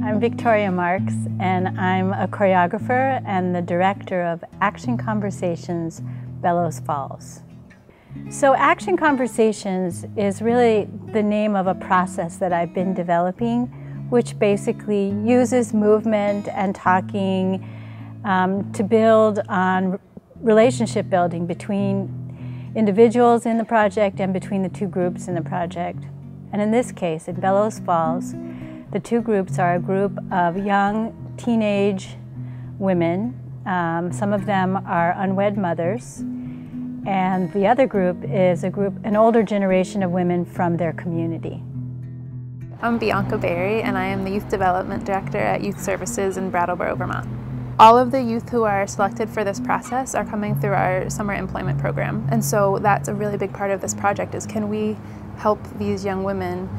I'm Victoria Marks, and I'm a choreographer and the director of Action Conversations, Bellows Falls. So Action Conversations is really the name of a process that I've been developing, which basically uses movement and talking to build on relationship building between individuals in the project and between the two groups in the project. And in this case, in Bellows Falls, the two groups are a group of young teenage women. Some of them are unwed mothers, and the other group is an older generation of women from their community. I'm Bianca Berry, and I am the Youth Development Director at Youth Services in Brattleboro, Vermont. All of the youth who are selected for this process are coming through our summer employment program, and so that's a really big part of this project is can we help these young women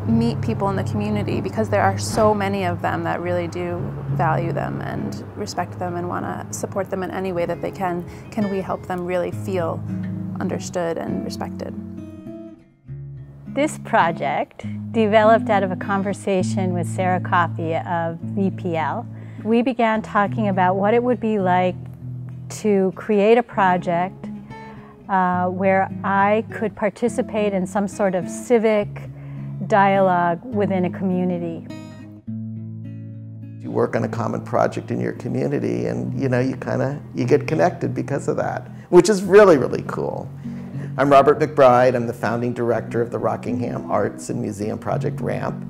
meet people in the community, because there are so many of them that really do value them and respect them and want to support them in any way that they can. Can we help them really feel understood and respected? This project developed out of a conversation with Sarah Coffey of VPL. We began talking about what it would be like to create a project where I could participate in some sort of civic dialogue within a community. You work on a common project in your community, and you get connected because of that, which is really, really cool. I'm Robert McBride. I'm the founding director of the Rockingham Arts and Museum Project RAMP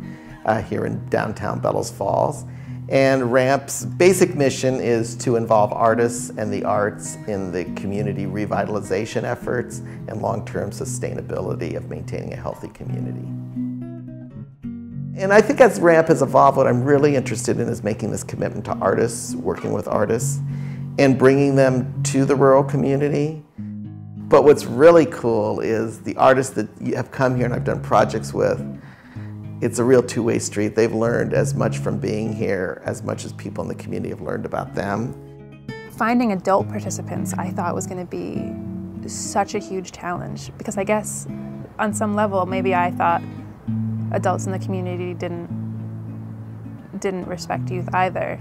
here in downtown Bellows Falls. And RAMP's basic mission is to involve artists and the arts in the community revitalization efforts and long-term sustainability of maintaining a healthy community. And I think as RAMP has evolved, what I'm really interested in is making this commitment to artists, working with artists, and bringing them to the rural community. But what's really cool is the artists that have come here and I've done projects with, it's a real two-way street. They've learned as much from being here as much as people in the community have learned about them. Finding adult participants I thought was going to be such a huge challenge, because I guess on some level maybe I thought adults in the community didn't respect youth either.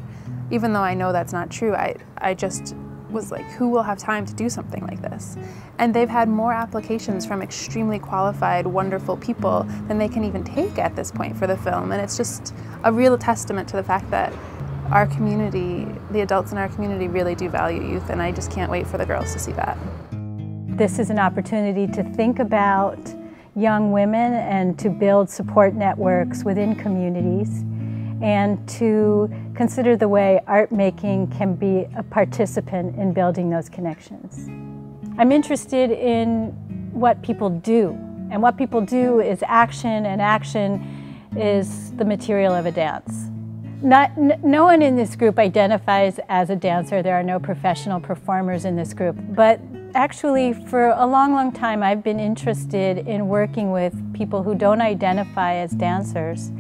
Even though I know that's not true, I just was like, who will have time to do something like this? And they've had more applications from extremely qualified, wonderful people than they can even take at this point for the film. And it's just a real testament to the fact that our community, the adults in our community really do value youth, and I just can't wait for the girls to see that. This is an opportunity to think about young women and to build support networks within communities, and to consider the way art making can be a participant in building those connections. I'm interested in what people do, and what people do is action, and action is the material of a dance. No one in this group identifies as a dancer. There are no professional performers in this group, but actually for a long, long time I've been interested in working with people who don't identify as dancers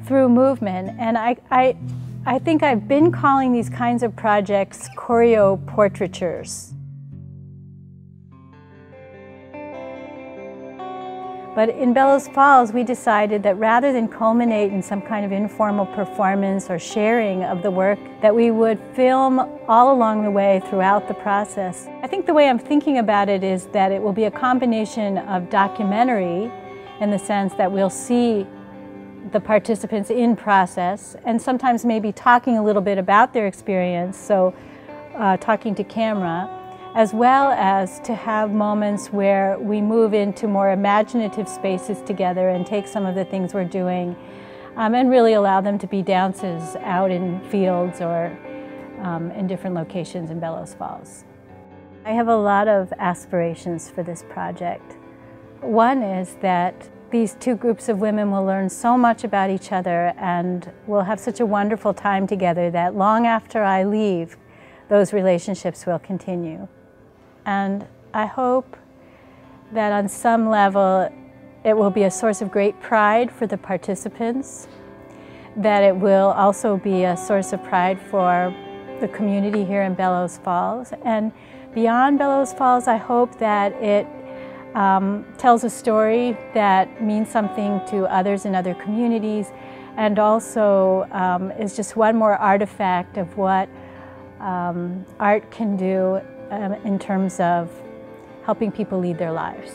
through movement, and I think I've been calling these kinds of projects choreo portraitures. But in Bellows Falls, we decided that rather than culminate in some kind of informal performance or sharing of the work, that we would film all along the way throughout the process. I think the way I'm thinking about it is that it will be a combination of documentary, in the sense that we'll see the participants in process, and sometimes maybe talking a little bit about their experience, so talking to camera, as well as to have moments where we move into more imaginative spaces together and take some of the things we're doing and really allow them to be dances out in fields or in different locations in Bellows Falls. I have a lot of aspirations for this project. One is that these two groups of women will learn so much about each other and will have such a wonderful time together that long after I leave, those relationships will continue. And I hope that on some level it will be a source of great pride for the participants, that it will also be a source of pride for the community here in Bellows Falls. And beyond Bellows Falls, I hope that it tells a story that means something to others in other communities, and also is just one more artifact of what art can do in terms of helping people lead their lives.